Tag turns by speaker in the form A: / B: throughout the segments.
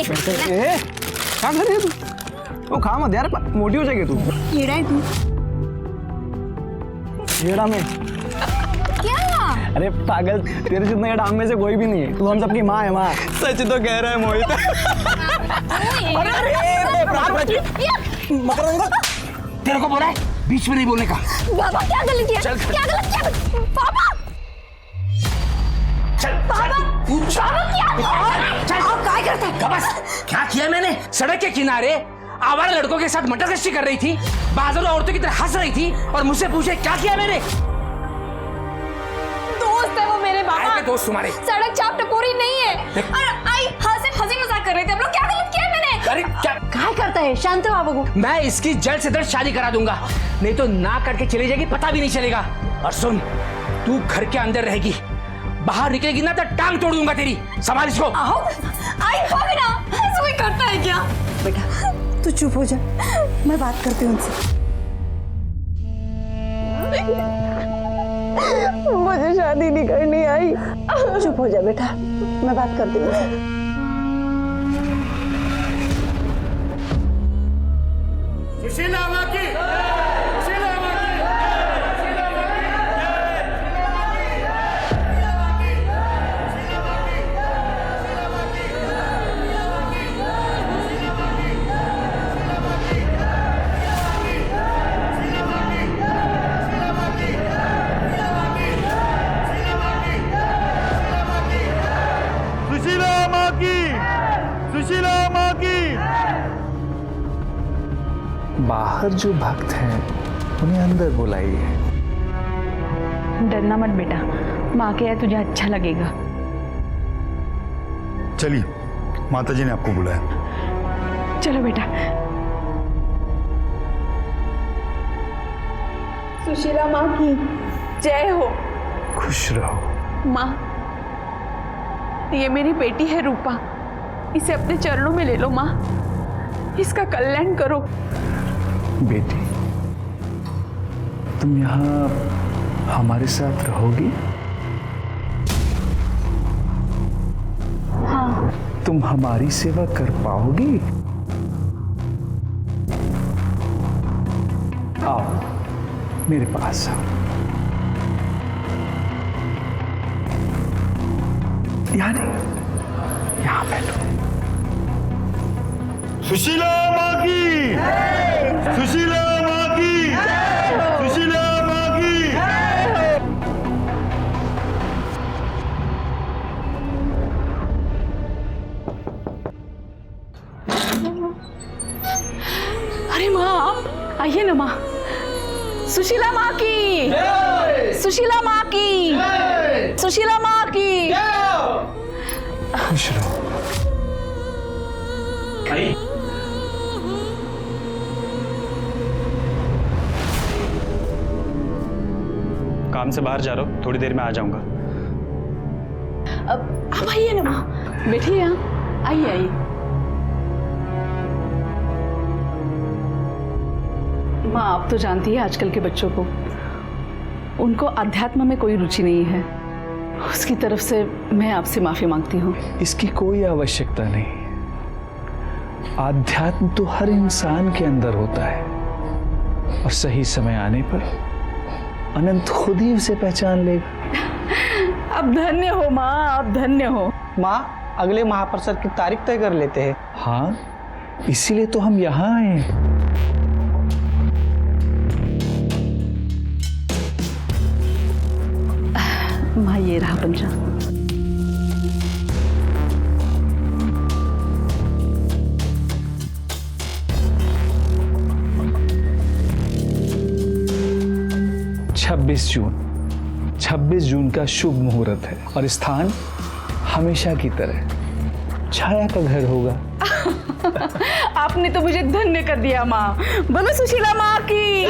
A: क्या कर रही है तू? वो खा मत यार, मोटी हो जाएगी तू।
B: कीड़ा है तू।
A: येड़ा में
B: क्या?
A: अरे पागल, तेरे जितना ये डांग में से कोई भी नहीं है। तू हम सबकी माँ है माँ। सच तो कह रहा है मोहित।
C: तेरे को बोला है बीच में नहीं बोलने का।
B: बाबा क्या गलती है? क्या गलत किया? पापा
C: चल
B: बाबा
C: चल
B: आप क्या करते हैं?
C: बस क्या किया मैंने? सड़क के किनारे आवारा लड़कों के साथ मटर गश्ती कर रही थी, बाजारों औरतों की तरह हंस रही थी और मुझसे पूछे क्या किया मैंने?
B: दोस्त है वो मेरे बाबा।
C: आए थे दोस्त तुम्हारे?
B: सड़क चाप टपोरी नहीं है। और आई हंसी मजाक कर रहे थे हम लोग। क्या गलत किया मैंने?
C: अरे क्या
B: करता है? शांत हो बाबू।
C: मैं इसकी जल्द से जल्द शादी करा दूंगा, नहीं तो ना करके चली जाएगी, पता भी नहीं चलेगा। और सुन, तू घर के अंदर रहेगी, बाहर निकलेगी ना तो टांग तोड़ दूंगा तेरी। संभाल इसको।
B: आओ आई भाग ना। ऐसा कोई करता है क्या? बेटा तू चुप हो जा, मैं बात करती हूँ उनसे। मुझे शादी नहीं करनी आई। चुप हो जा बेटा, मैं बात करती हूँ उनसे।
D: सुशीला माँ की, सुशीला माँ की, सुशीला माँ की, सुशीला माँ की।
E: बाहर जो भक्त हैं उन्हें अंदर बुलाइए।
F: डरना मत बेटा, माँ के है तुझे अच्छा लगेगा।
D: चलिए, माताजी ने आपको बुलाया।
F: चलो बेटा।
B: सुशीला माँ की जय हो।
E: खुश रहो।
F: माँ, ये मेरी बेटी है रूपा, इसे अपने चरणों में ले लो माँ, इसका कल्याण करो।
E: बेटी, तुम यहाँ हमारे साथ रहोगी?
F: हाँ।
E: तुम हमारी सेवा कर पाओगी? आओ मेरे पास आओ। यहाँ नहीं, यहाँ बैठो।
D: सुशीला माँ की, सुशीला माँ की, सुशीला माँ की।
F: अरे माँ आप आइए ना माँ। सुशीला माँ की, सुशीला माँ की, सुशीला माँ की।
E: खुश रहो।
A: काम से बाहर जा रहा हूँ, थोड़ी देर में आ जाऊंगा।
F: अब आप आइए ना माँ, बैठिए यहाँ, आइए आइए। माँ आप तो जानती है आजकल के बच्चों को, उनको अध्यात्म में कोई रुचि नहीं है। उसकी तरफ से मैं आपसे माफी मांगती हूँ।
E: इसकी कोई आवश्यकता नहीं। आध्यात्म तो हर इंसान के अंदर होता है और सही समय आने पर अनंत खुद ही उसे पहचान लेगा।
F: अब धन्य हो माँ, आप धन्य हो।
A: माँ, अगले महाप्रसाद की तारीख तय कर लेते हैं।
E: हाँ, इसीलिए तो हम यहाँ आए हैं।
F: माँ ये रहा पंचांग। छब्बीस जून का शुभ मुहूर्त है और स्थान हमेशा की तरह छाया का घर होगा। आपने तो मुझे धन्य कर दिया माँ। बोलो सुशीला माँ की,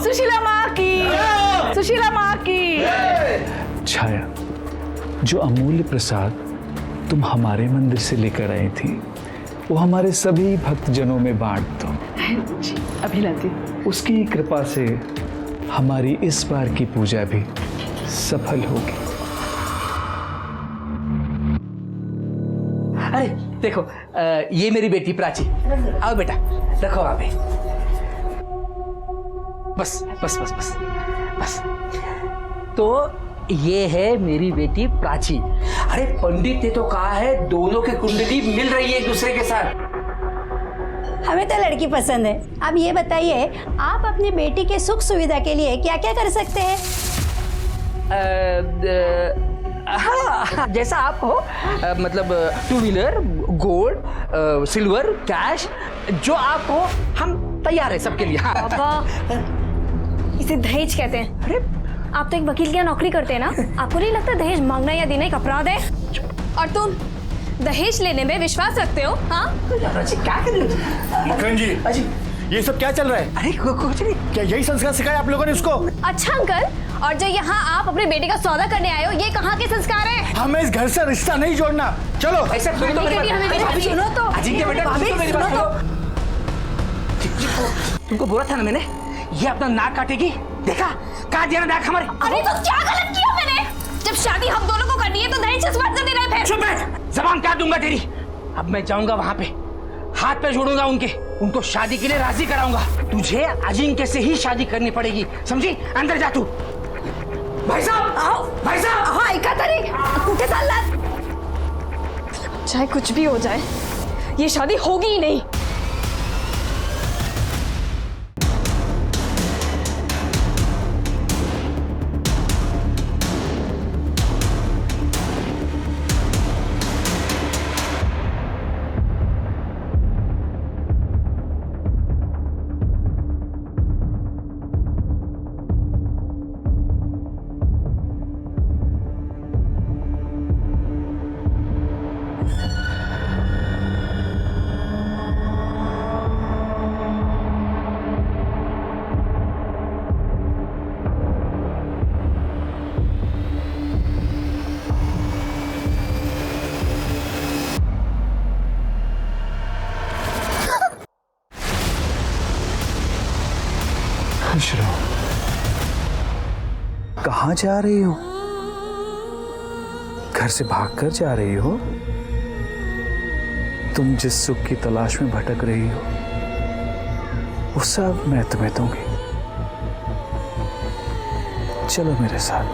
F: सुशीला माँ की, सुशीला माँ की।
E: छाया, जो अमूल्य प्रसाद तुम हमारे मंदिर से लेकर आई थी वो हमारे सभी भक्तजनों में बांट दो।
F: अभी लाती।
E: उसकी कृपा से हमारी इस बार की पूजा भी सफल होगी।
C: अरे देखो ये मेरी बेटी प्राची। आओ बेटा, रखो वहां पे। बस बस बस बस बस। तो ये है मेरी बेटी प्राची। अरे पंडित ने तो कहा है दोनों की कुंडली मिल रही है एक दूसरे के साथ।
B: हमें तो लड़की पसंद है। अब ये बताइए, आप अपनी बेटी के सुख सुविधा के लिए क्या क्या कर सकते हैं?
C: हाँ, जैसा आप हो, मतलब 2 व्हीलर, गोल्ड, सिल्वर, कैश, जो आप हो हम तैयार है सबके लिए। हाँ।
G: पापा, इसे दहेज कहते हैं। अरे आप तो एक वकील की नौकरी करते हैं ना, आपको नहीं लगता दहेज मांगना या देना एक अपराध है? और तुम दहेज लेने में विश्वास रखते हो? हाँ,
C: क्या कर रहे हो?
D: मक्खन जी, ये सब क्या चल रहा है?
C: अरे कुछ नहीं।
D: क्या यही संस्कार सिखाया आप लोगों ने उसको?
G: अच्छा अंकल, और जो यहाँ आप अपने बेटे का सौदा करने आए हो, ये कहाँ के संस्कार है?
D: हमें इस घर से रिश्ता नहीं जोड़ना। चलो।
C: ऐसा सुनो तो मेरी बात।
G: सुनो तो।
C: अजिंक्य बेटा, सुनो तो मेरी बात। तुमको बोला था ना मैंने, ये अपना नाक काटेगी। देखा, काट दिया ना नाक हमारे।
G: अरे तो क्या गलत किया मैंने? जब शादी हम दोनों को करनी है तो दहेज किस बात से देना है फिर?
C: चुप बैठ, जबान काट दूंगा तेरी। अब मैं जाऊंगा वहां पे, हाथ पे जोड़ूंगा उनको शादी के लिए राजी कराऊंगा। तुझे अजिंक्य से ही शादी करनी पड़ेगी, समझी? अंदर जा तू। भाई साहब आओ, भाई साहब।
G: हाँ, ऐका तरी कुठे चाललात? चाहे कुछ भी हो जाए, ये शादी होगी ही नहीं।
E: खुश रहो। कहाँ जा रही हो? घर से भागकर जा रही हो? तुम जिस सुख की तलाश में भटक रही हो, वो सब मैं तुम्हें दूंगी। चलो मेरे साथ।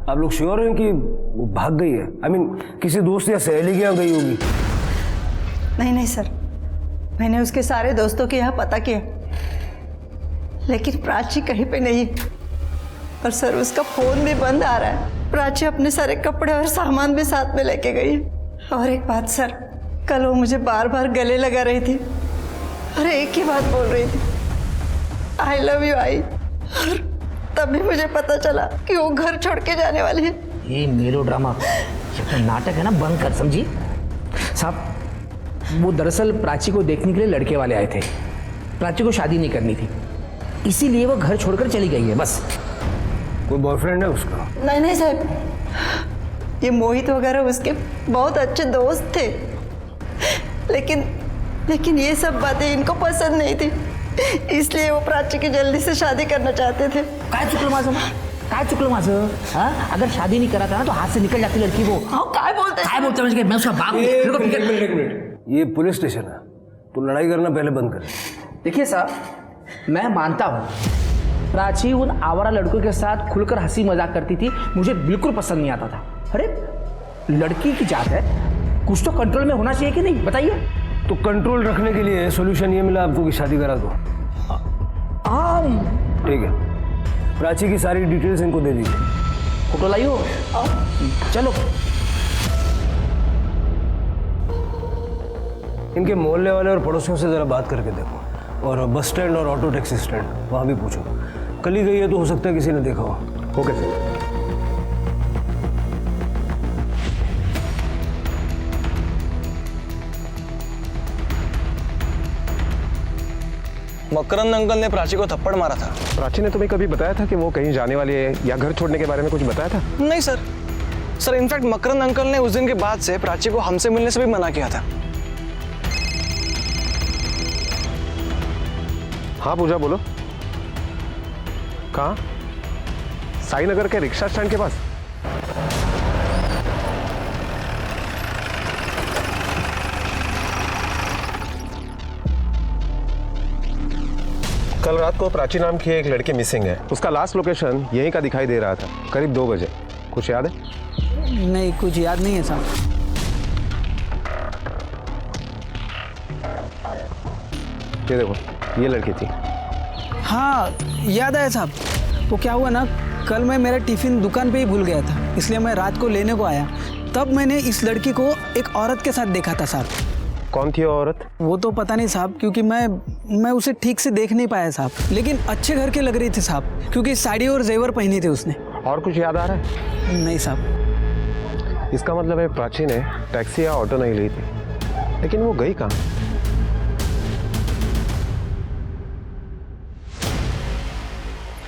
H: आप लोग श्योर हैं कि वो भाग गई है? I mean, किसी दोस्त या सहेली के यहाँ गई होगी?
B: नहीं नहीं सर, मैंने उसके सारे दोस्तों के यहाँ पता किया, लेकिन प्राची कहीं पे नहीं। और सर उसका फोन भी बंद आ रहा है। प्राची अपने सारे कपड़े और सामान भी साथ में लेके गई है। और एक बात सर, कल वो मुझे बार बार गले लगा रही थी और एक ही बात बोल रही थी, आई लव यू आई। और तभी मुझे पता चला कि वो घर छोड़ के जाने वाली है।
C: ये मेलोड्रामा, ये तो नाटक है ना, बंद कर, समझी? साहब, वो दरअसल प्राची को देखने के लिए लड़के वाले आए थे। प्राची को शादी नहीं करनी थी, इसीलिए वो घर छोड़कर चली गई है, बस।
H: कोई बॉयफ्रेंड है उसका?
B: नहीं नहीं साहब, ये मोहित वगैरह उसके बहुत अच्छे दोस्त थे, लेकिन ये सब बातें इनको पसंद नहीं थी, इसलिए वो प्राची की जल्दी से शादी करना चाहते थे।
C: काय चुकलं माझं? हाँ, अगर शादी नहीं करा था ना तो हाथ से निकल जाती लड़की वो।
B: हाँ, काय बोलते
C: हैं? मैं उसका बाप हूँ।
H: एक मिनट, ये पुलिस स्टेशन है, तो लड़ाई करना पहले बंद कर।
C: देखिए साहब, मैं मानता हूँ प्राची उन आवारा लड़कों के साथ खुलकर हंसी मजाक करती थी, मुझे बिल्कुल पसंद नहीं आता था। अरे लड़की की जात है, कुछ तो कंट्रोल में होना चाहिए कि नहीं, बताइए?
H: तो कंट्रोल रखने के लिए सोल्यूशन ये मिला आपको कि शादी करा दो। ठीक है, प्राची की सारी डिटेल्स इनको दे दीजिए।
C: फोटो लाइयो, चलो।
H: इनके मोहल्ले वाले और पड़ोसियों से जरा बात करके देखो, और बस स्टैंड और ऑटो टैक्सी स्टैंड वहाँ भी पूछो। कल ही गई है तो हो सकता है किसी ने देखा हो। Okay sir.
A: मकरंद अंकल ने प्राची को थप्पड़ मारा था।
I: प्राची ने तुम्हें कभी बताया था कि वो कहीं जाने वाली है या घर छोड़ने के बारे में कुछ बताया था?
A: नहीं सर। सर इनफैक्ट मकरंद अंकल ने उस दिन के बाद से प्राची को हमसे मिलने से भी मना किया था।
I: हाँ पूजा बोलो। कहाँ? साई नगर के रिक्शा स्टैंड के पास। कल रात को प्राची नाम की एक लड़की मिसिंग है। उसका लास्ट लोकेशन यहीं का दिखाई दे रहा था, करीब 2 बजे। कुछ याद है?
F: नहीं, कुछ याद नहीं है साहब।
I: ये देखो, ये लड़की थी।
F: हाँ याद आया साहब। वो क्या हुआ ना, कल मैं मेरा टिफिन दुकान पे ही भूल गया था, इसलिए मैं रात को लेने को आया। तब मैंने इस लड़की को एक औरत के साथ देखा था साहब।
I: कौन थी वो औरत?
F: वो तो पता नहीं साहब, क्योंकि मैं उसे ठीक से देख नहीं पाया साहब, लेकिन अच्छे घर की लग रही थी साहब, क्योंकि साड़ी और जेवर पहनी थी उसने।
I: और कुछ याद आ रहा है?
F: नहीं साहब।
I: इसका मतलब है प्राची ने टैक्सी या ऑटो नहीं ली थी, लेकिन वो गई कहाँ?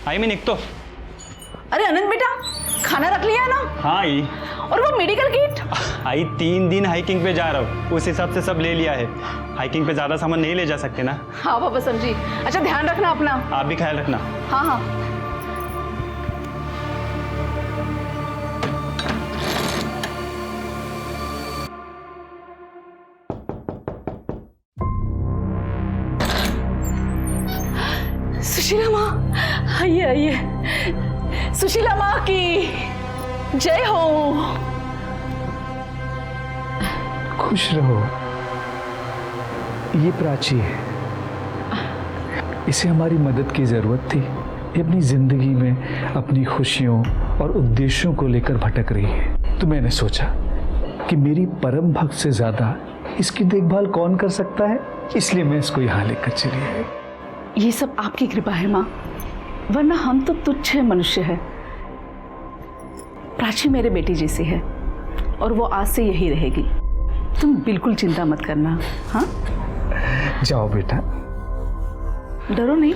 J: आई मैं निकतो।
B: अरे अनंत बेटा, खाना रख लिया ना?
J: हाँ आई।
B: और वो मेडिकल किट?
J: आई 3 दिन हाइकिंग पे जा रहा हूँ, उस हिसाब से सब ले लिया है। हाइकिंग पे ज़्यादा सामान नहीं ले जा सकते ना।
B: हाँ पापा समझी। अच्छा ध्यान रखना अपना।
J: आप भी ख्याल रखना।
B: हाँ हाँ। सुशीला माँ, आइए आइए। सुशीला माँ की जय हो।
E: खुश रहो। ये प्राची है, इसे हमारी मदद की जरूरत थी। ये अपनी जिंदगी में अपनी खुशियों और उद्देश्यों को लेकर भटक रही है, तो मैंने सोचा कि मेरी परम भक्त से ज्यादा इसकी देखभाल कौन कर सकता है, इसलिए मैं इसको यहाँ लेकर चली आई।
B: ये सब आपकी कृपा है माँ, वरना हम तो तुच्छ मनुष्य है। प्राची मेरे बेटी जैसी है और वो आज से यही रहेगी। तुम बिल्कुल चिंता मत करना। हाँ
E: जाओ बेटा।
B: डरो नहीं।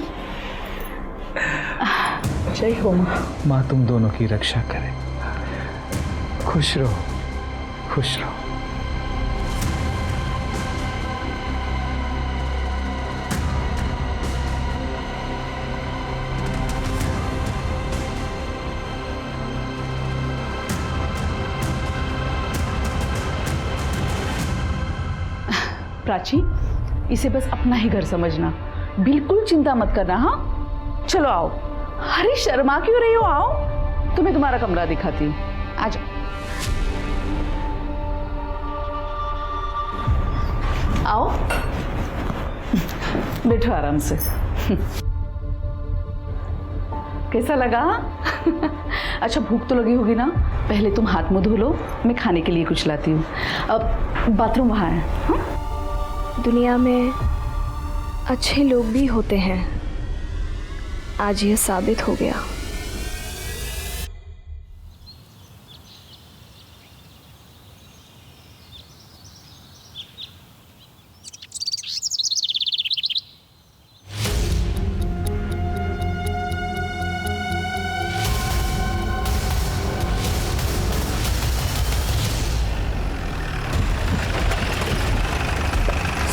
B: जय हो माँ।
E: माँ तुम दोनों की रक्षा करे। खुश रहो, खुश रहो।
B: प्राची, इसे बस अपना ही घर समझना, बिल्कुल चिंता मत करना। हाँ चलो आओ। अरे शर्मा क्यों रही हो, आओ, तुम्हें तुम्हारा कमरा दिखाती हूँ। आ जाओ। आओ बैठो आराम से। कैसा लगा? अच्छा भूख तो लगी होगी ना, पहले तुम हाथ मुंह धो लो, मैं खाने के लिए कुछ लाती हूँ। अब बाथरूम वहाँ है। हाँ?
G: दुनिया में अच्छे लोग भी होते हैं, आज यह साबित हो गया।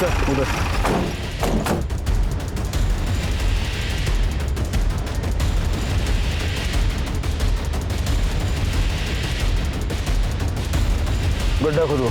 I: सर उधर।
H: गड्ढा खोदो।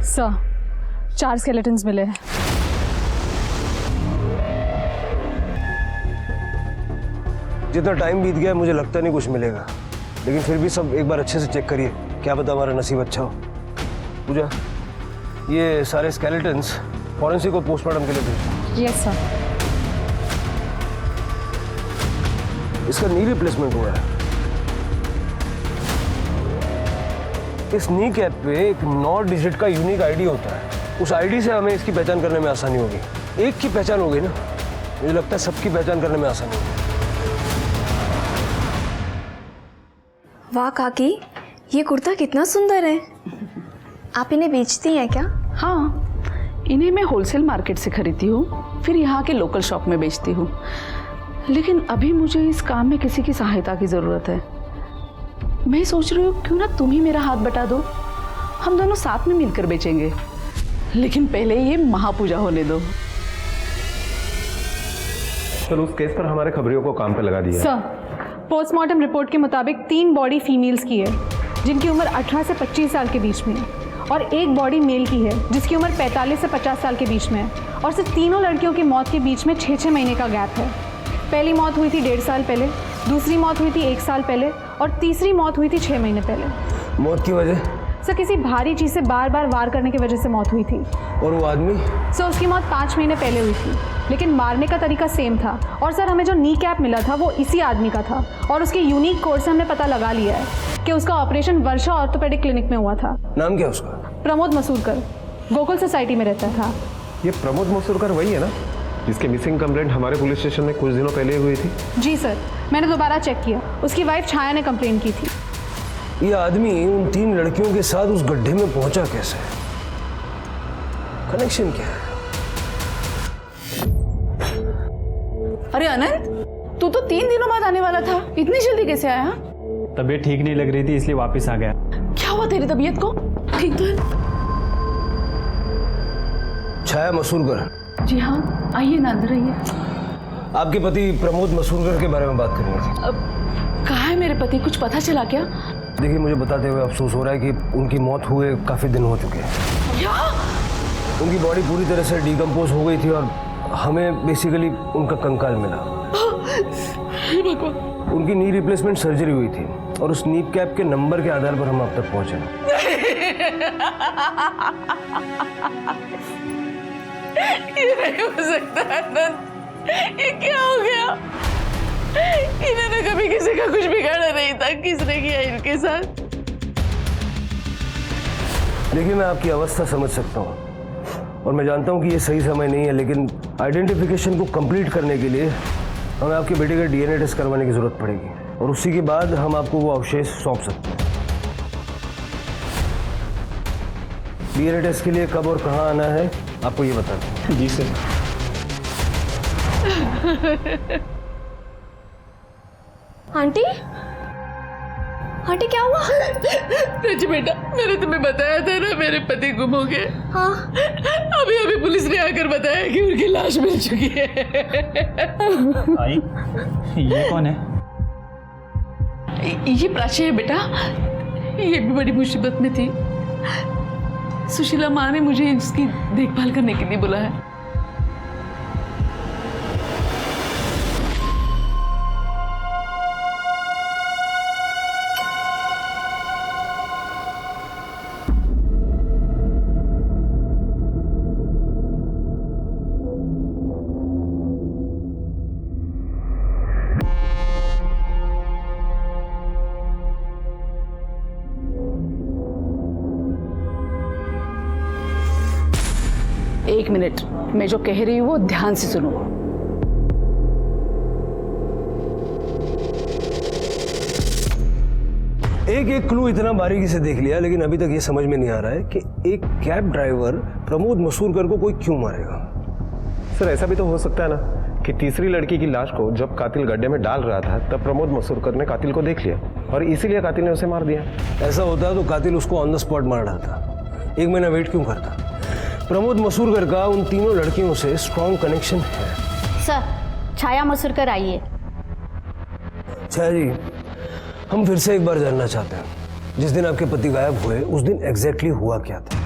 G: सर 4 स्केलेटन्स मिले हैं।
H: जितना टाइम बीत गया मुझे लगता नहीं कुछ मिलेगा, लेकिन फिर भी सब एक बार अच्छे से चेक करिए, क्या पता हमारा नसीब अच्छा हो। पूजा, ये सारे स्केलेटन्स फॉरेंसिक को पोस्टमार्टम के लिए भेजो।
G: Yes sir.
H: इसका नी रिप्लेसमेंट हुआ है। इस नी कैप पे एक 9 डिजिट का यूनिक आईडी होता है। उस आईडी से हमें इसकी पहचान करने में आसानी होगी। एक की पहचान होगी ना, मुझे लगता है सबकी पहचान करने में आसानी होगी।
G: वाह काकी, ये कुर्ता कितना सुंदर है। आप इन्हें बेचती हैं क्या?
F: हाँ, इन्हें मैं होलसेल मार्केट से खरीदती हूँ, फिर यहाँ के लोकल शॉप में बेचती हूँ। लेकिन अभी मुझे इस काम में किसी की सहायता की ज़रूरत है। मैं सोच रही हूँ क्यों ना तुम ही मेरा हाथ बटा दो, हम दोनों साथ में मिलकर बेचेंगे। लेकिन पहले ये महापूजा होने दो।
I: सर, उस केस पर हमारे खबरियों को काम पे लगा दिया है।
K: सर, पोस्टमार्टम रिपोर्ट के मुताबिक 3 बॉडी फीमेल्स की है जिनकी उम्र 18 से 25 साल के बीच में है, और 1 बॉडी मेल की है जिसकी उम्र 45 से 50 साल के बीच में है, और सिर्फ तीनों लड़कियों की मौत के बीच में 6-6 महीने का गैप है। पहली मौत हुई थी 1.5 साल पहले, दूसरी मौत हुई थी 1 साल पहले, और तीसरी मौत हुई थी 6 महीने पहले।
H: मौत की वजह?
K: सर, किसी भारी चीज़ से बार बार वार करने की वजह से मौत हुई थी।
H: और वो आदमी?
K: सर, उसकी मौत 5 महीने पहले हुई थी, लेकिन मारने का तरीका सेम था। और सर, हमें जो नी कैप मिला था वो इसी आदमी का था, और उसके यूनिक कोड से हमने पता लगा लिया है कि उसका ऑपरेशन वर्षा ऑर्थोपेडिक क्लिनिक में हुआ था।
H: नाम क्या उसका?
K: प्रमोद मसूरकर, गोकुल सोसाइटी में रहता था।
I: ये प्रमोद मसूरकर वही है ना जिसके मिसिंग कंप्लेंट हमारे पुलिस स्टेशन में कुछ दिनों पहले हुई थी?
K: जी सर, मैंने दोबारा चेक किया, उसकी वाइफ छाया ने कंप्लेंट की थी।
H: ये आदमी उन 3 लड़कियों के साथ उस गड्ढे में पहुंचा कैसे? कनेक्शन क्या है?
F: अरे अनंत, तू तो 3 दिनों बाद आने वाला था, इतनी जल्दी कैसे आया?
J: तबीयत ठीक नहीं लग रही थी इसलिए वापस आ गया।
F: क्या हुआ तेरी तबीयत को? ठीक तो है?
H: छाया मसूरकर?
F: जी हाँ, आइए ना, अंदर आइए।
H: आपके पति प्रमोद मसूरकर के बारे में बात करनी थी।
F: अब कहाँ है मेरे पति, कुछ पता चला क्या?
H: देखिए, मुझे बताते हुए अफसोस हो रहा है कि उनकी मौत हुए काफ़ी दिन हो चुके हैं।
F: क्या?
H: उनकी बॉडी पूरी तरह से डिकम्पोज हो गई थी और हमें बेसिकली उनका कंकाल मिला। उनकी नी रिप्लेसमेंट सर्जरी हुई थी और उस नी कैप के नंबर के आधार पर हम अब तक पहुंचे।
F: ये नहीं हो सकता अनंत, ये क्या हो गया? इन्होंने कभी किसी का कुछ बिगाड़ा नहीं था, किसने किया इनके साथ?
H: देखिए, मैं आपकी अवस्था समझ सकता हूँ और मैं जानता हूँ कि ये सही समय नहीं है, लेकिन आइडेंटिफिकेशन को कंप्लीट करने के लिए हमें आपके बेटे का डीएनए टेस्ट करवाने की जरूरत पड़ेगी और उसी के बाद हम आपको वो अवशेष सौंप सकते हैं। डीएनए टेस्ट के लिए कब और कहाँ आना है आपको ये बता दें।
J: जी सर।
G: आंटी, आंटी क्या हुआ?
F: रज बेटा, मैंने तुम्हें बताया था ना मेरे पति गुम हो गए।
G: हाँ,
F: अभी अभी पुलिस ने आकर बताया कि उनकी लाश मिल चुकी है।
J: आई, ये कौन है?
F: ये प्राची है बेटा, ये भी बड़ी मुसीबत में थी। सुशीला माँ ने मुझे इसकी देखभाल करने के लिए बुलाया। एक मिनट, मैं जो कह रही हूँ वो ध्यान से सुनो।
H: एक क्लू इतना बारीकी से देख लिया, लेकिन अभी तक ये समझ में नहीं आ रहा है कि एक कैब ड्राइवर प्रमोद मसूरकर को कोई क्यों मारेगा।
I: सर, ऐसा भी तो हो सकता है ना कि तीसरी लड़की की लाश को जब कातिल गड्ढे में डाल रहा था तब प्रमोद मसूरकर ने कातिल को देख लिया और इसीलिए कातिल ने उसे मार दिया।
H: ऐसा होता तो कातिल उसको ऑन द स्पॉट मार डालता, 1 महीना वेट क्यों करता? प्रमोद मसूरकर का उन तीनों लड़कियों से स्ट्रॉन्ग कनेक्शन है।
L: सर, छाया मसूरकर आइए।
H: छाया जी, हम फिर से एक बार जानना चाहते हैं, जिस दिन आपके पति गायब हुए उस दिन एग्जैक्टली हुआ क्या था?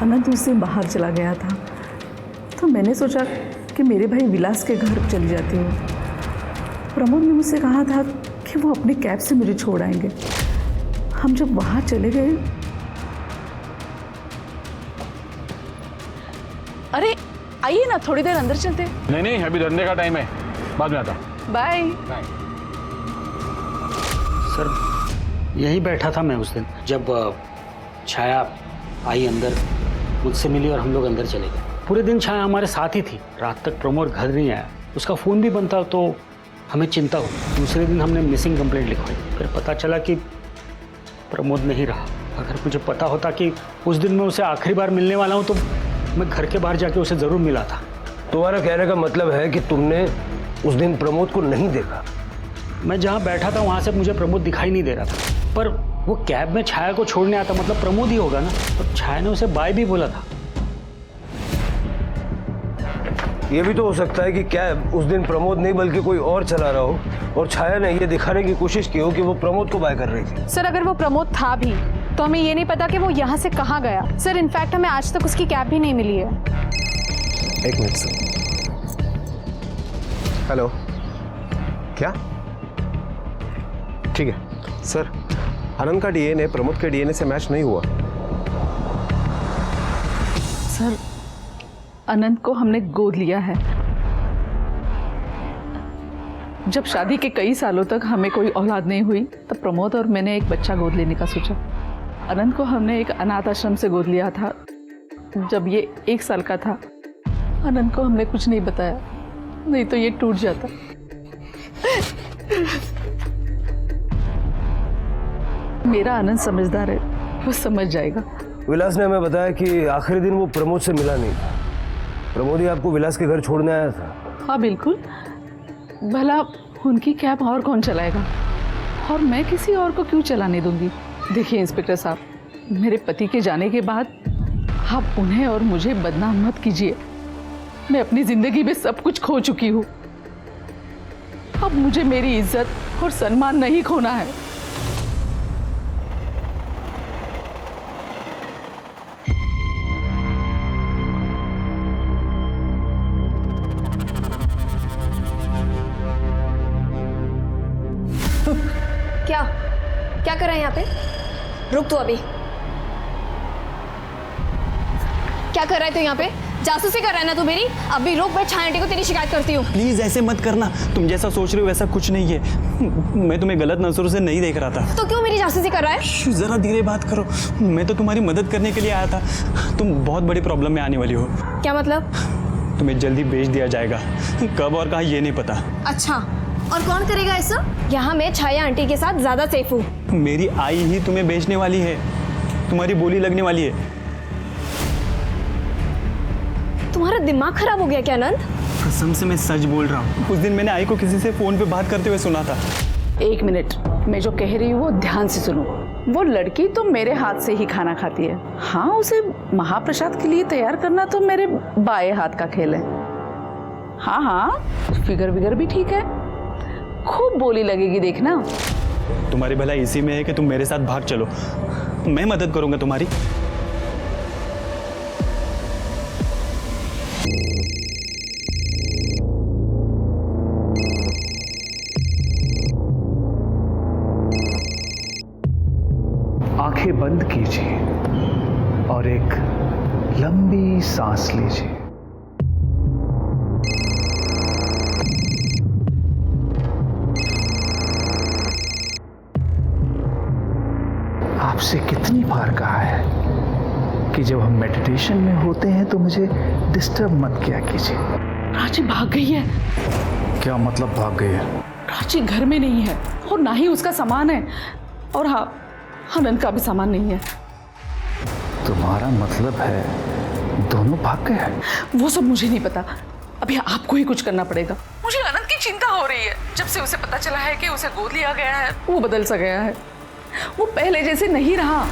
F: अनंत उससे बाहर चला गया था, तो मैंने सोचा कि मेरे भाई विलास के घर चली जाती हूँ। प्रमोद ने मुझसे कहा था कि वो अपनी कैब से मुझे छोड़ आएंगे। हम जब वहाँ चले गए, अरे आइए ना, थोड़ी देर अंदर चलते।
J: नहीं, अभी धंधे का टाइम है, बाद में आता।
F: बाय।
A: सर,
C: यहीं बैठा था मैं उस दिन जब छाया आई अंदर, मुझसे मिली और हम लोग अंदर चले गए। पूरे दिन छाया हमारे साथ ही थी। रात तक प्रमोद घर नहीं आया, उसका फ़ोन भी बंद था, तो हमें चिंता हुई। दूसरे दिन हमने मिसिंग कंप्लेंट लिखवाई। फिर पता चला कि प्रमोद नहीं रहा। अगर मुझे पता होता कि उस दिन मैं उसे आखिरी बार मिलने वाला हूँ तो मैं घर के बाहर जाके उसे ज़रूर मिला था।
H: तुम्हारा कहने का मतलब है कि तुमने उस दिन प्रमोद को नहीं देखा?
C: मैं जहाँ बैठा था वहाँ से मुझे प्रमोद दिखाई नहीं दे रहा था, पर वो कैब में छाया को छोड़ने आता, मतलब प्रमोद ही होगा ना। और छाया ने उसे बाय भी बोला था।
H: ये भी तो हो सकता है कि कैब उस दिन प्रमोद नहीं बल्कि कोई और चला रहा हो और छाया ने ये दिखाने की कोशिश की हो कि वो प्रमोद को बाय कर रही थी।
K: सर अगर वो प्रमोद था भी तो हमें ये नहीं पता कि वो यहाँ से कहाँ गया। सर इनफैक्ट हमें आज तक उसकी कैब भी नहीं मिली है।
I: एक मिनट सर। हेलो, क्या? ठीक है सर, आनंद का डीएनए प्रमोद के डीएनए से मैच नहीं हुआ।
F: सर अनंत को हमने गोद लिया है। जब शादी के कई सालों तक हमें कोई औलाद नहीं हुई तब प्रमोद और मैंने एक बच्चा गोद लेने का सोचा। अनंत को हमने एक अनाथ आश्रम से गोद लिया था जब ये 1 साल का था। अनंत को हमने कुछ नहीं बताया, नहीं तो ये टूट जाता। मेरा आनंद समझदार है, वो समझ जाएगा।
H: विलास ने हमें बताया कि आखिरी दिन वो प्रमोद से मिला नहीं। प्रमोद ही आपको विलास के घर छोड़ने आया था?
F: हाँ बिल्कुल। भला उनकी कैब और कौन चलाएगा, और मैं किसी और को क्यों चलाने दूंगी। देखिए इंस्पेक्टर साहब, मेरे पति के जाने के बाद आप उन्हें और मुझे बदनाम मत कीजिए। मैं अपनी जिंदगी में सब कुछ खो चुकी हूँ। अब मुझे मेरी इज्जत और सम्मान नहीं खोना है।
G: क्या कर रहा है यहाँ पे? रुक तू अभी। क्या कर रहा है तू यहाँ पे? जासूसी कर रहा है ना तू मेरी? अभी रुक, मैं छाया आंटी को तेरी शिकायत करती हूँ।
A: प्लीज ऐसे मत करना, तुम जैसा सोच रहे हो वैसा कुछ नहीं है। मैं तुम्हें गलत नजरों से नहीं देख रहा था।
G: तो क्यों मेरी जासूसी कर रहा है?
A: जरा धीरे बात करो, मैं तो तुम्हारी मदद करने के लिए आया था। तुम बहुत बड़ी प्रॉब्लम में आने वाली हो।
G: क्या मतलब?
A: तुम्हें जल्दी बेच दिया जाएगा, कब और कहाँ ये नहीं पता।
G: अच्छा, और कौन करेगा ऐसा? यहाँ मैं छाया आंटी के साथ ज्यादा सेफ हूँ।
A: मेरी आई ही तुम्हें बेचने वाली है, तुम्हारी बोली लगने वाली है।
G: तुम्हारा दिमाग खराब हो गया क्या आनंद?
A: कसम से मैं सच बोल रहा हूँ। उस दिन मैंने आई को किसी से फोन पे बात करते हुए सुना था।
F: 1 मिनट, मैं जो कह रही हूँ वो ध्यान से सुनो। वो लड़की तो मेरे हाथ से ही खाना खाती है। हाँ, उसे महाप्रसाद के लिए तैयार करना तो मेरे बाएं हाथ का खेल है। हाँ हाँ, फिगर विगर भी ठीक है, खूब बोली लगेगी देखना।
A: तुम्हारी भलाई इसी में है कि तुम मेरे साथ भाग चलो, मैं मदद करूंगा तुम्हारी।
E: आंखें बंद कीजिए और एक लंबी सांस लीजिए। आपसे कितनी बार कहा है कि जब हम मेडिटेशन में होते हैं तो मुझे डिस्टर्ब मत किया कीजिए।
F: प्राची भाग गई है।
E: क्या मतलब भाग गई है?
F: प्राची घर में नहीं है और ना ही उसका सामान है, और हाँ, आनंद का भी सामान नहीं है।
E: तुम्हारा मतलब है दोनों भाग गए हैं?
F: वो सब मुझे नहीं पता, अभी आपको ही कुछ करना पड़ेगा। मुझे आनंद की चिंता हो रही है। जब से उसे पता चला है कि उसे गोद लिया गया है, वो बदल सा गया है। वो पहले जैसे नहीं रहा।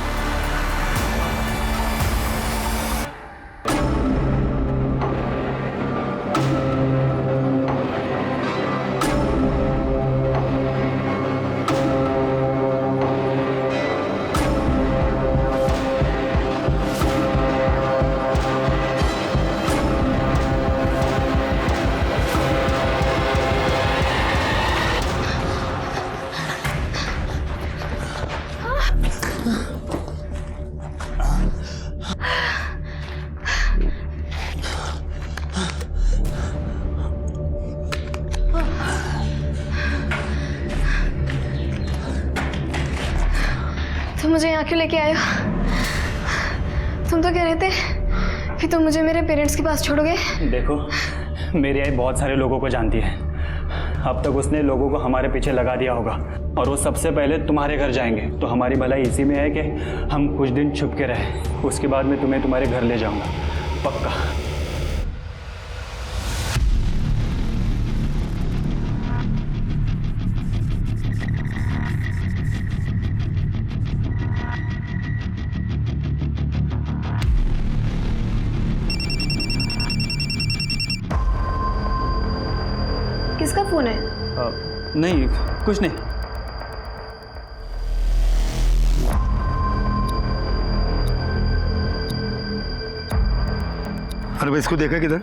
G: मुझे यहाँ क्यों लेके आए हो? तुम तो कह रहे थे कि तुम मुझे मेरे पेरेंट्स के पास छोड़ोगे।
J: देखो, मेरी आई बहुत सारे लोगों को जानती है। अब तक उसने लोगों को हमारे पीछे लगा दिया होगा और वो सबसे पहले तुम्हारे घर जाएंगे। तो हमारी भलाई इसी में है कि हम कुछ दिन छुप के रहें। उसके बाद मैं तुम्हें तुम्हारे घर ले जाऊंगा, पक्का।
G: किसका फोन है?
J: नहीं, कुछ नहीं।
M: अरे भाई, इसको देखा किधर?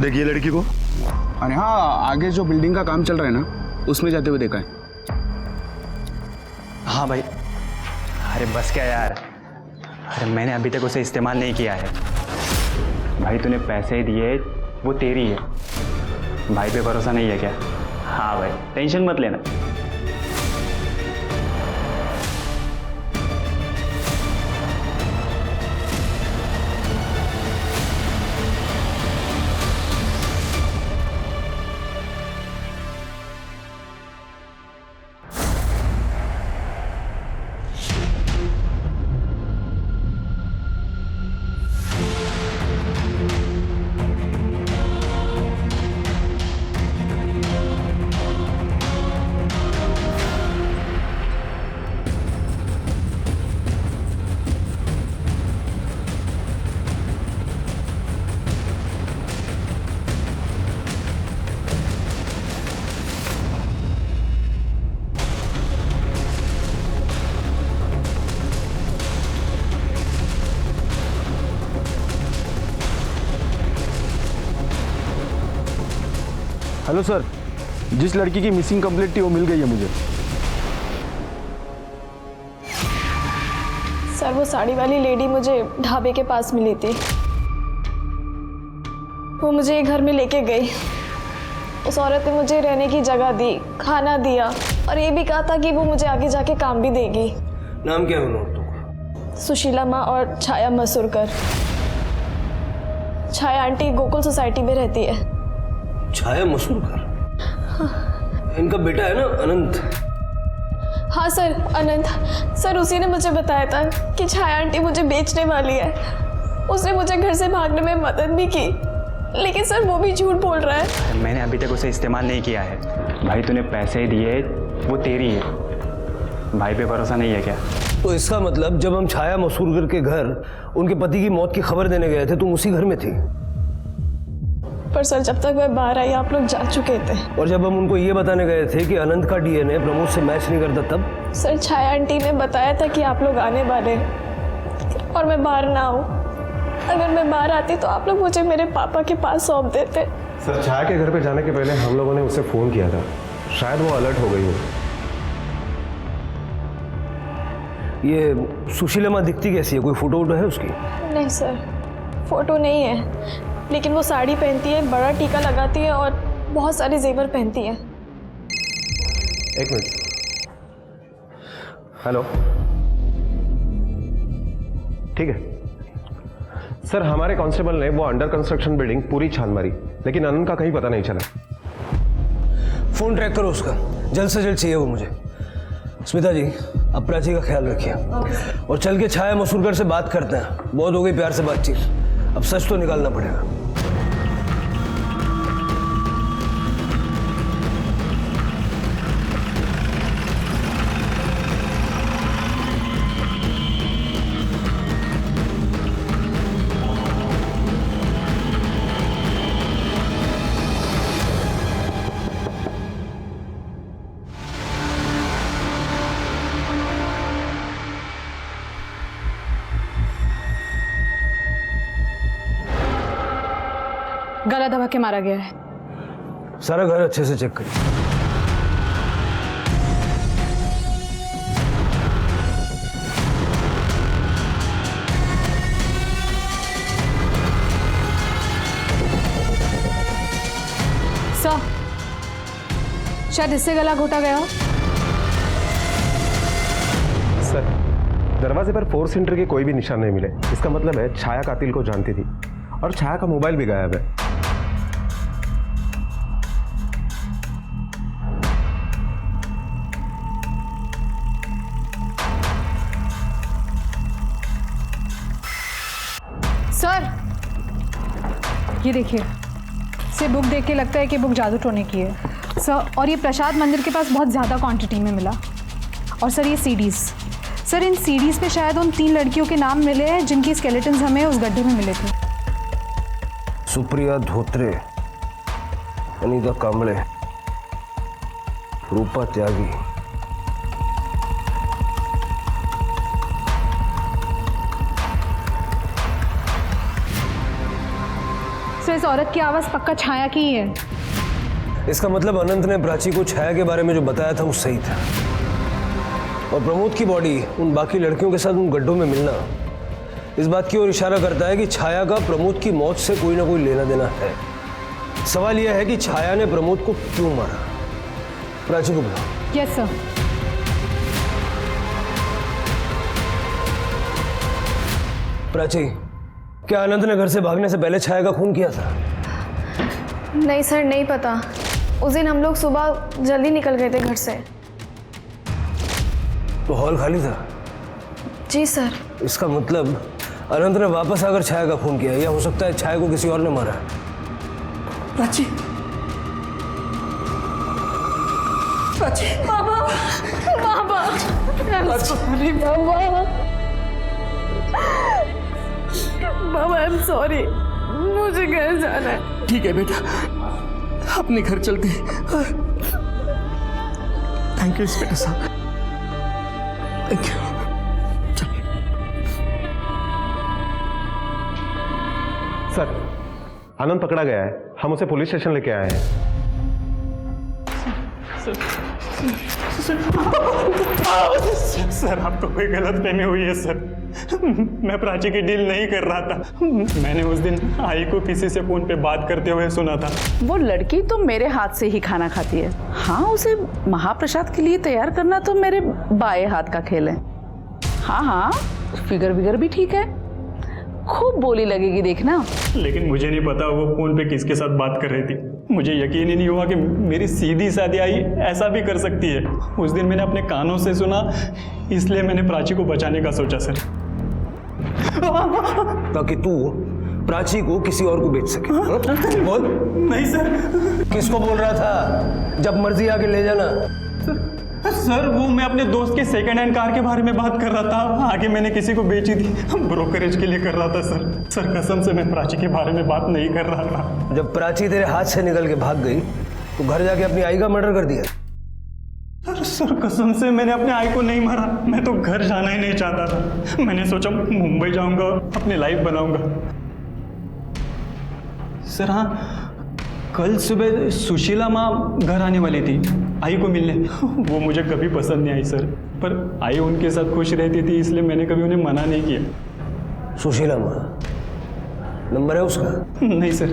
M: देखिए लड़की को।
A: अरे हाँ, आगे जो बिल्डिंग का काम चल रहा है ना, उसमें जाते हुए देखा है।
J: हाँ भाई। अरे बस क्या यार, अरे मैंने अभी तक उसे इस्तेमाल नहीं किया है। भाई तूने पैसे दिए, वो तेरी है। भाई पे भरोसा नहीं है क्या? हाँ भाई, टेंशन मत लेना।
H: हेलो सर, जिस लड़की की मिसिंग कंप्लेंट थी वो मिल गई है मुझे।
G: सर, वो साड़ी वाली लेडी मुझे ढाबे के पास मिली थी। वो मुझे घर में लेके गई। उस औरत ने मुझे रहने की जगह दी, खाना दिया और ये भी कहा था कि वो मुझे आगे जाके काम भी देगी।
H: नाम क्या है उन औरतों का?
G: सुशीला माँ और छाया मसूरकर। छाया आंटी गोकुल सोसाइटी में रहती है।
H: छाया मसूरकर? इनका बेटा है ना, अनंत?
G: हाँ सर, अनंत। सर, उसी ने मुझे बताया था कि छाया आंटी मुझे बेचने वाली है। उसने मुझे घर से भागने में मदद भी की, लेकिन सर वो भी झूठ बोल रहा है।
J: मैंने अभी तक उसे इस्तेमाल नहीं किया है। भाई तूने पैसे दिए, वो तेरी है। भाई पे भरोसा नहीं है क्या?
H: तो इसका मतलब जब हम छाया मसूरकर के घर उनके पति की मौत की खबर देने गए थे, तुम उसी घर में थी?
G: पर सर, जब तक मैं बाहर आई आप लोग जा चुके थे।
H: और जब हम उनको ये बताने गए थे कि अनंत का डीएनए प्रमोद से मैच नहीं करता, तब?
G: सर, छाया आंटी ने बताया था कि आप लोग आने वाले हैं और मैं बाहर ना आऊँ। अगर मैं बाहर आती तो आप लोग मुझे मेरे पापा के पास सौंप देते।
I: सर, छाया के घर पे जाने के पहले हम लोगों ने उसे फ़ोन किया था। शायद वो अलर्ट हो गई हो।
H: ये सुशीला माँ दिखती कैसी है? कोई फोटो वोटो है उसकी?
G: नहीं सर, फोटो नहीं है, लेकिन वो साड़ी पहनती है, बड़ा टीका लगाती है और बहुत सारे जेवर पहनती है।
I: एक मिनट। हेलो, ठीक है सर, हमारे कांस्टेबल ने वो अंडर कंस्ट्रक्शन बिल्डिंग पूरी छान मारी, लेकिन अनंत का कहीं पता नहीं चला।
H: फोन ट्रैक करो उसका, जल्द से जल्द चाहिए वो मुझे। स्मिता जी, अब प्राची का ख्याल रखिए और चल के छाया मसूरकर से बात करते हैं। बहुत हो गई प्यार से बातचीत, अब सच तो निकालना पड़ेगा।
K: गला दबा के मारा गया है।
H: सारा घर अच्छे से चेक करिए।
K: सर, शायद इससे गला घोटा गया हो।
I: सर, दरवाजे पर फोर्स एंट्री के कोई भी निशान नहीं मिले। इसका मतलब है छाया कातिल को जानती थी और छाया का मोबाइल भी गायब है।
K: सर ये देखिए, से बुक देख के लगता है कि बुक जादू टोने की है सर। और ये प्रसाद मंदिर के पास बहुत ज़्यादा क्वांटिटी में मिला। और सर ये सीडीज, सर इन सीडीज पे शायद उन 3 लड़कियों के नाम मिले हैं जिनकी स्केलेटन्स हमें उस गड्ढे में मिले थे।
H: सुप्रिया धोत्रे, अनीता कांबळे, रूपा त्यागी।
K: सर इस औरत की आवाज़ पक्का छाया की ही है।
H: इसका मतलब अनंत ने प्राची को छाया के बारे में जो बताया था वो सही था, और प्रमोद की बॉडी उन बाकी लड़कियों के साथ उन गड्ढों में मिलना इस बात की ओर इशारा करता है कि छाया का प्रमोद की मौत से कोई ना कोई लेना देना है। सवाल यह है कि छाया ने प्रमोद को क्यों मारा। प्राची को बुलाओ।
K: Yes sir.
H: प्राची, क्या अनंत ने घर से भागने से पहले छाया का खून किया था?
G: नहीं सर, नहीं पता। उस दिन हम लोग सुबह जल्दी निकल गए थे घर से।
H: तो हॉल खाली था?
G: जी सर।
H: इसका मतलब अनंत ने वापस आकर छाया का खून किया, या हो सकता है छाया को किसी और ने मारा।
C: प्राची, प्राची,
G: बाबा, बाबा, बाबा, आई एम सॉरी, मुझे घर जाना है।
C: ठीक है बेटा, अपने घर चलते हैं। थैंक यू इंस्पेक्टर साहब, थैंक यू।
I: सर, आनंद पकड़ा गया है, हम उसे पुलिस स्टेशन लेके आए हैं।
J: सर आपको कोई गलतफहमी हुई है सर। मैं प्राची की डील नहीं कर रहा था। मैंने उस दिन आई को किसी से फोन पे बात करते हुए सुना था।
N: वो लड़की तो मेरे हाथ से ही खाना खाती है। हाँ, उसे महाप्रसाद के लिए तैयार करना तो मेरे बाएं हाथ का खेल है। हाँ हाँ, फिगर विगर भी ठीक है, खूब बोली लगेगी देखना।
J: लेकिन मुझे नहीं पता वो फोन पे किसके साथ बात कर रही थी। मुझे यकीन ही नहीं हुआ कि मेरी सीधी सादी आई ऐसा भी कर सकती है। उस दिन मैंने अपने कानों से सुना, इसलिए मैंने प्राची को बचाने का सोचा सर।
H: ताकि तू प्राची को किसी और को बेच सके। बोल।
J: नहीं सर।
H: किसको बोल रहा था? जब मर्जी आके ले जाना।
J: सर वो मैं अपने दोस्त के सेकंड हैंड कार के बारे में बात कर रहा था। आगे मैंने किसी को बेची थी, ब्रोकरेज के लिए कर रहा था सर। सर कसम से मैं प्राची के बारे में बात नहीं कर रहा था।
H: जब प्राची तेरे हाथ से निकल के भाग गई तो घर जाके अपनी आई का मर्डर कर दिया।
J: सर कसम से मैंने अपने आई को नहीं मारा। मैं तो घर जाना ही नहीं चाहता था। मैंने सोचा मुंबई जाऊंगा, अपनी लाइफ बनाऊंगा। सर हाँ, कल सुबह सुशीला माँ घर आने वाली थी आई को मिलने। वो मुझे कभी पसंद नहीं आई सर, पर आई उनके साथ खुश रहती थी, इसलिए मैंने कभी उन्हें मना नहीं किया।
H: सुशीला माँ, नंबर है उसका?
J: नहीं सर।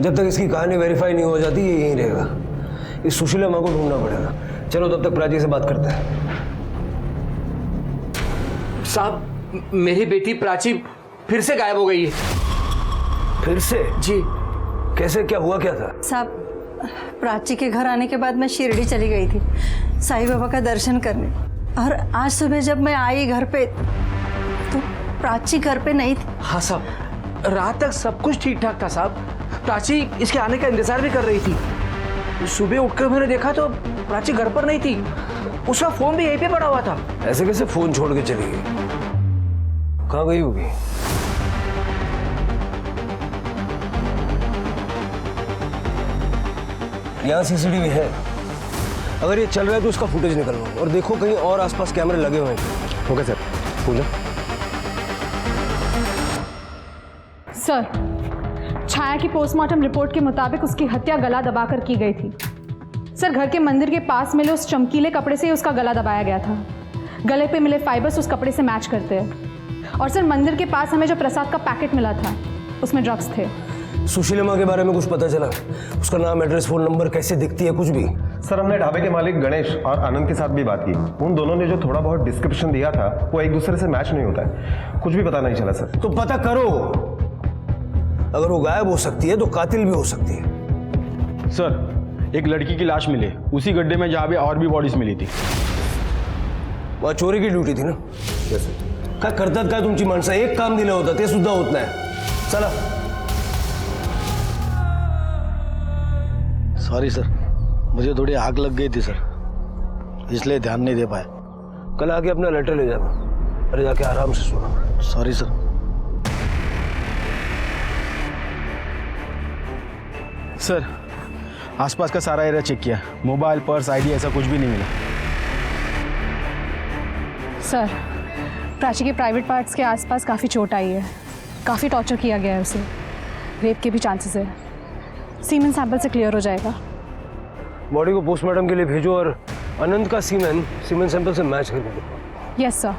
H: जब तक इसकी कहानी वेरीफाई नहीं हो जाती ये यहीं रहेगा। इस सुशीला माँ को ढूंढना पड़ेगा। चलो तब तक प्राची से बात करते हैं।
C: साहब, मेरी बेटी प्राची फिर से गायब हो गई है।
H: फिर से?
C: जी।
H: कैसे, क्या हुआ, क्या था?
B: साहब, प्राची के घर आने के बाद मैं शिरडी चली गई थी साईं बाबा का दर्शन करने, और आज सुबह जब मैं आई घर पे तो प्राची घर पे नहीं थी।
C: हाँ साहब, रात तक सब कुछ ठीक ठाक था साहब। प्राची इसके आने का इंतजार भी कर रही थी। सुबह उठकर मैंने देखा तो प्राची घर पर नहीं थी। उसका फोन भी यहीं पे पड़ा हुआ था।
H: ऐसे कैसे फोन छोड़ के चली गई? कहाँ गई होगी? यहाँ सीसीटीवी है, अगर ये चल रहा है तो उसका फुटेज निकलवाओ और देखो कहीं और आसपास कैमरे लगे हुए हैं।
I: Okay sir. Pooja.
K: Sir, Chhaya की पोस्टमार्टम रिपोर्ट के मुताबिक उसकी हत्या गला दबाकर की गई थी। सर, घर के मंदिर के पास मिले उस चमकीले कपड़े से उसका गला दबाया गया था। गले पे मिले फाइबर्स उस कपड़े से मैच करते हैं। और सर, मंदिर के पास हमें जो प्रसाद का पैकेट मिला था उसमें ड्रग्स थे।
H: सुशीला माँ के बारे में कुछ पता चला? उसका नाम, एड्रेस, फोन नंबर, कैसे दिखती है, कुछ भी?
I: सर हमने ढाबे के मालिक गणेश और आनंद के साथ भी बात की। उन दोनों ने जो थोड़ा बहुत डिस्क्रिप्शन दिया था वो एक दूसरे से मैच नहीं होता है, कुछ भी पता नहीं चला सर।
H: तो पता करो, अगर वो गायब हो सकती है तो कातिल भी हो सकती है।
A: सर एक लड़की की लाश मिली उसी गड्ढे में जहाँ पे और भी बॉडीज मिली थी।
H: वहाँ चोरी की ड्यूटी थी ना? काय करतात काय तुमची माणसं? एक काम दिलं होतं ते सुद्धा होत नाही। चला।
A: सॉरी सर, मुझे थोड़ी आग लग गई थी सर, इसलिए ध्यान नहीं दे पाया।
H: कल आके अपना लेटर ले जाना, अरे जाके आराम से सोना।
A: Sorry sir. सर आसपास का सारा एरिया चेक किया, मोबाइल पर्स आईडी ऐसा कुछ भी नहीं मिला।
K: सर प्राची के प्राइवेट पार्ट्स के आसपास काफ़ी चोट आई है, काफ़ी टॉर्चर किया गया है उसे, रेप के भी चांसेस है। सीमेन सैंपल से क्लियर हो जाएगा।
H: बॉडी को पोस्टमार्टम के लिए भेजो और अनंत का सीमेन सैंपल से मैच करके दो।
K: Yes sir.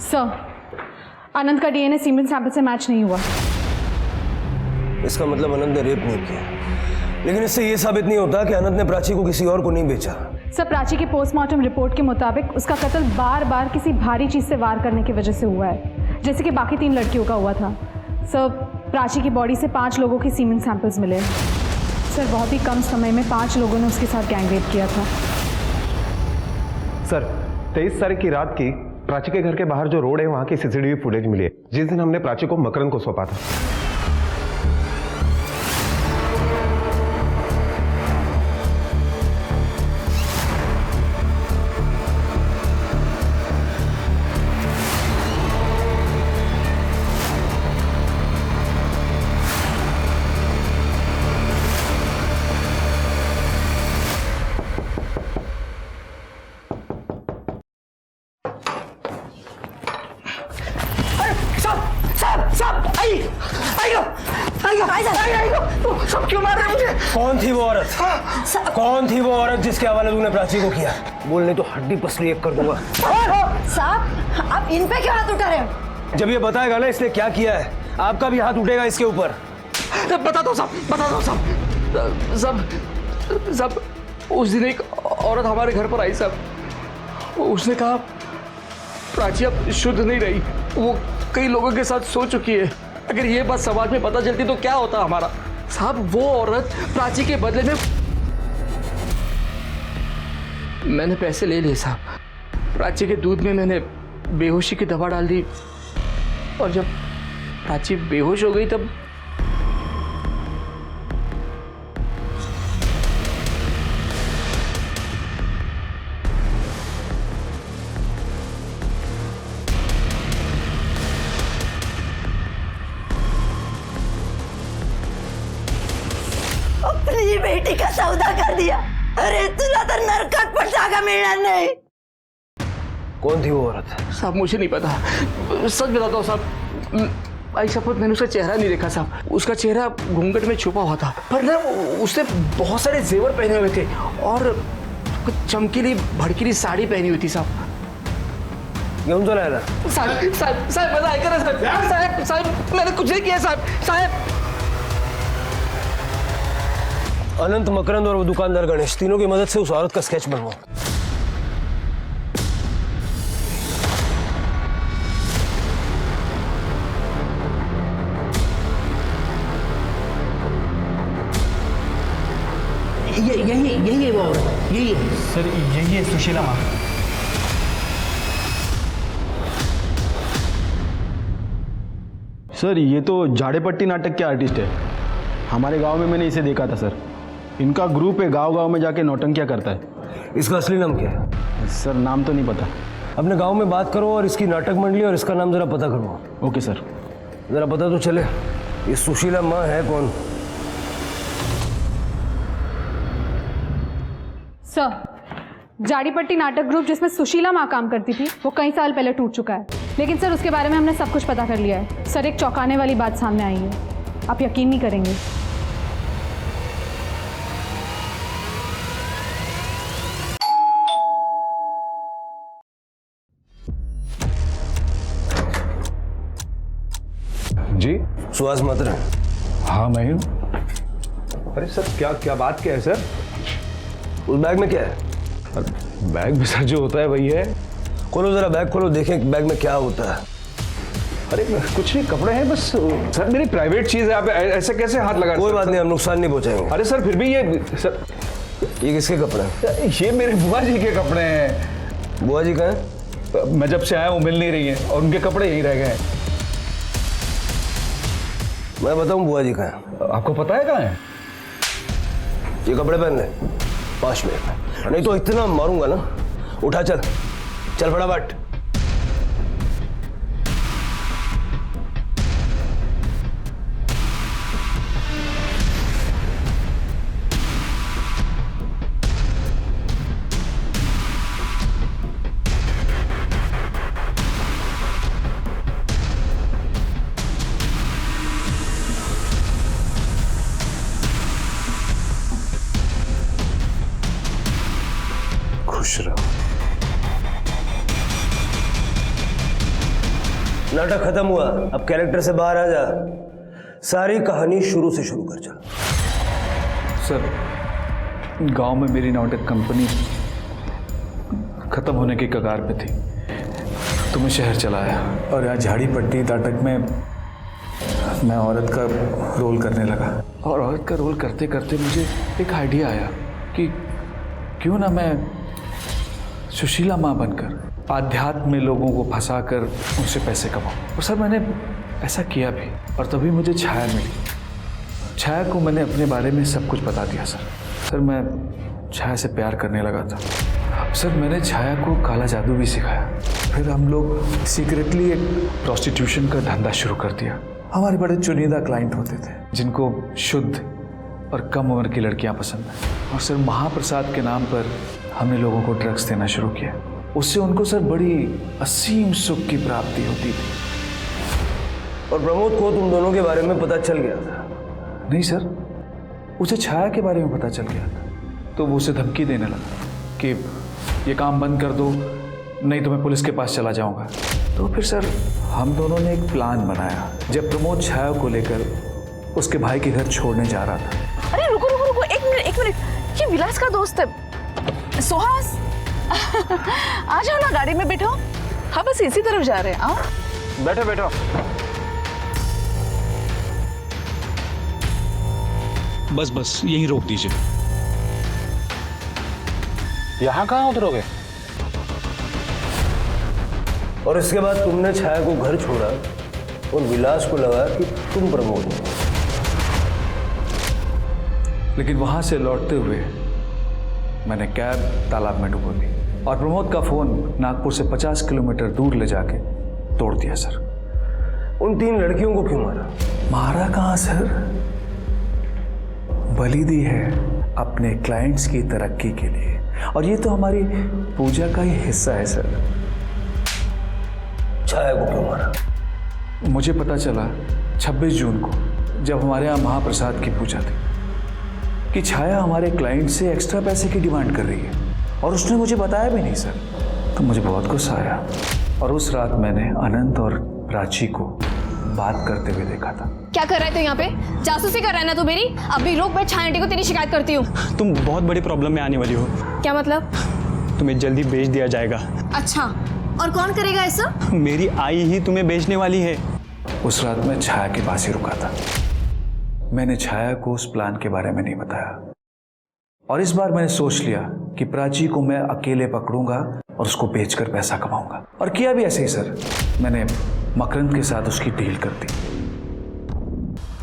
K: सर आनंद का डीएनए सीमेन सैंपल से मैच नहीं हुआ।
H: इसका मतलब अनंत ने रेप नहीं किया, लेकिन इससे यह साबित नहीं होता कि अनंत ने प्राची को किसी और को नहीं बेचा।
K: सर प्राची की पोस्टमार्टम रिपोर्ट के मुताबिक उसका कत्ल बार बार किसी भारी चीज से वार करने की वजह से हुआ है, जैसे कि बाकी 3 लड़कियों का हुआ था। सर प्राची की बॉडी से 5 लोगों के सीमेन सैंपल्स मिले। सर बहुत ही कम समय में 5 लोगों ने उसके साथ गैंग रेप किया था।
I: सर 23 तारीख की रात की प्राची के घर के बाहर जो रोड है वहां की सीसीटीवी फुटेज मिली है, जिस दिन हमने प्राची को मकरंद को सौंपा था।
H: सब क्यों मार रहे मुझे? कौन थी वो औरत? कौन थी वो औरत जिसके हवाले तूने प्राची को किया? बोलने तो हड्डी पसली एक कर दूंगा।
B: साहब आप इन पे क्यों हाथ उठा रहे हो?
H: जब ये बताएगा ना इसने क्या किया है, आपका भी हाथ उठेगा इसके ऊपर।
C: बता दो साहब, बता दो साहब। साहब उस दिन एक औरत हमारे घर पर आई साहब, उसने कहा प्राची अब शुद्ध नहीं रही, वो कई लोगों के साथ सो चुकी है। अगर ये बात समाज में पता चलती तो क्या होता हमारा? साहब वो औरत प्राची के बदले में मैंने पैसे ले लिए साहब। प्राची के दूध में मैंने बेहोशी की दवा डाल दी और जब प्राची बेहोश हो गई तब
B: अपनी बेटी का सौदा कर दिया। अरे तुला तर नरकात पण जागा मिळणार नाही।
H: कौन थी वो औरत?
C: साहब मुझे नहीं पता, सच बताता हूँ साहब। आई शपथ मैंने उसका चेहरा नहीं देखा साहब, उसका चेहरा घूंघट में छुपा हुआ था, पर ना उसने बहुत सारे जेवर पहने हुए थे और कुछ चमकीली भड़कीली साड़ी पहनी हुई थी साहब।
H: घेऊन चला याला।
C: साहब साहब साहब मजा आएगा ना साहब? साहब साहब मैंने कुछ नहीं किया साहब। साहब
H: अनंत, मकरंद और वो दुकानदार गणेश, तीनों की मदद से उस औरत का स्केच बनवाओ।
C: यही है वो औरत, यही है
J: सर, यही है सुशीला माँ।
A: सर ये तो झाड़ेपट्टी नाटक के आर्टिस्ट है, हमारे गांव में मैंने इसे देखा था सर। इनका ग्रुप है, गांव-गांव में जाके नौटंकियां करता है।
H: इसका असली नाम क्या है?
A: सर नाम तो नहीं पता।
H: अपने गांव में बात करो और इसकी नाटक मंडली और इसका नाम जरा पता करवाओ।
A: Okay sir.
H: जरा पता तो चले ये सुशीला माँ है कौन?
K: सर जाड़ीपट्टी नाटक ग्रुप जिसमें सुशीला माँ काम करती थी वो कई साल पहले टूट चुका है, लेकिन सर उसके बारे में हमने सब कुछ पता कर लिया है। सर एक चौंकाने वाली बात सामने आई है, आप यकीन नहीं करेंगे।
I: जी
H: सुहास मात्र।
E: हाँ मैं हूँ। अरे सर क्या क्या बात क्या है सर?
H: उस बैग में क्या है?
E: बैग में सर जो होता है वही है।
H: खोलो जरा बैग, खोलो देखें बैग में क्या होता है।
E: अरे कुछ नहीं, कपड़े हैं बस सर, मेरी प्राइवेट चीज है, आप ऐसे कैसे हाथ लगा?
H: कोई बात नहीं, हम नुकसान नहीं पहुंचाएंगे।
E: अरे सर फिर भी ये सर,
H: ये किसके कपड़े हैं?
E: ये मेरे बुआ जी के कपड़े हैं।
H: बुआ जी कहाँ हैं?
E: मैं जब से आया वो मिल नहीं रही हैं और उनके कपड़े यहीं रह गए हैं।
H: मैं बताऊं बुआ जी कहाँ हैं?
E: आपको पता है कहाँ है?
H: ये कपड़े पहन ले 5 मिनट में, नहीं तो इतना मारूंगा ना। उठा, चल चल फटाफट।
E: खुश रहो।
H: नाटक खत्म हुआ, अब कैरेक्टर से बाहर आ जा। सारी कहानी शुरू से शुरू कर चल।
E: सर गांव में मेरी नाटक कंपनी खत्म होने के कगार पे थी, तो मैं शहर चला आया और यहाँ झाड़ी पट्टी नाटक में मैं औरत का रोल करने लगा। और औरत का रोल करते करते मुझे एक आइडिया आया कि क्यों ना मैं सुशीला माँ बनकर आध्यात्म में लोगों को फंसाकर उनसे पैसे कमाऊं। और सर मैंने ऐसा किया भी, और तभी मुझे छाया मिली। छाया को मैंने अपने बारे में सब कुछ बता दिया सर मैं छाया से प्यार करने लगा था। सर मैंने छाया को काला जादू भी सिखाया। फिर हम लोग सीक्रेटली एक प्रोस्टिट्यूशन का धंधा शुरू कर दिया। हमारे बड़े चुनिंदा क्लाइंट होते थे जिनको शुद्ध और कम उम्र की लड़कियां पसंद हैं। और सर महाप्रसाद के नाम पर हमने लोगों को ड्रग्स देना शुरू किया। उससे उनको सर बड़ी असीम सुख की प्राप्ति होती थी।
H: और प्रमोद को तुम दोनों के बारे में पता चल गया था?
E: नहीं सर, उसे छाया के बारे में पता चल गया था, तो वो उसे धमकी देने लगा कि ये काम बंद कर दो, नहीं तो मैं पुलिस के पास चला जाऊंगा। तो फिर सर हम दोनों ने एक प्लान बनाया। जब प्रमोद छाया को लेकर उसके भाई के घर छोड़ने जा रहा था।
N: अरे रुको रुको रुको, एक मिनट, ये विलास का दोस्त है सुहास। आ जाओ ना, गाड़ी में बैठो। हाँ बस इसी तरफ जा रहे हैं। आओ
E: बैठो बैठो।
O: बस यहीं रोक दीजिए।
E: यहाँ कहाँ उतरोगे?
H: और इसके बाद तुमने छाया को घर छोड़ा और विलास को लगा कि तुम प्रमोद हो।
E: लेकिन वहां से लौटते हुए मैंने कैब तालाब में डुबो दी और प्रमोद का फोन नागपुर से 50 किलोमीटर दूर ले जाके तोड़ दिया सर।
H: उन 3 लड़कियों को क्यों मारा?
E: मारा कहाँ सर, बलि दी है अपने क्लाइंट्स की तरक्की के लिए। और ये तो हमारी पूजा का ही हिस्सा है सर।
H: छाया को क्यों मारा?
E: मुझे पता चला 26 जून को, जब हमारे यहाँ महाप्रसाद की पूजा थी, कि छाया हमारे क्लाइंट से एक्स्ट्रा पैसे की डिमांड कर रही है और उसने मुझे बताया भी नहीं सर। तो मुझे बहुत गुस्सा आया और उस रात मैंने अनंत और प्राची को बात करते हुए देखा था।
G: क्या कर रहा है तू यहाँ पे? जासूसी कर रहा है ना तू मेरी? अभी रुक, मैं छाया आंटी को तेरी शिकायत करती हूँ।
J: तुम बहुत बड़ी प्रॉब्लम में आने वाली हो।
G: क्या मतलब?
J: तुम्हें जल्दी बेच दिया जाएगा।
G: अच्छा, और कौन करेगा ऐसा?
J: मेरी आई ही तुम्हें बेचने वाली है।
E: उस रात मैं छाया के पास ही रुका था। मैंने छाया को उस प्लान के बारे में नहीं बताया और इस बार मैंने सोच लिया कि प्राची को मैं अकेले पकड़ूंगा और उसको बेचकर पैसा कमाऊंगा। और किया भी ऐसे ही सर। मैंने मकरंद के साथ उसकी डील कर दी।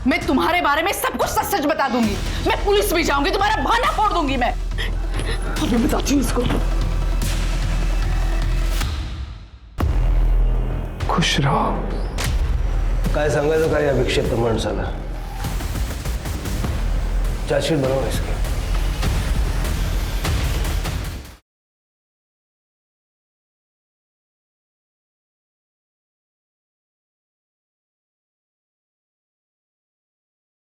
N: मैं तुम्हारे बारे में सब कुछ सच सच बता दूंगी। मैं पुलिस भी जाऊंगी, तुम्हारा बहाना फोड़ दूंगी मैं। अभी बताती हूँ इसको।
E: खुश रहो।
H: काय सांगायचं काय या विक्षिप्त माणसाला? चार्जशीट बनवा इसकी।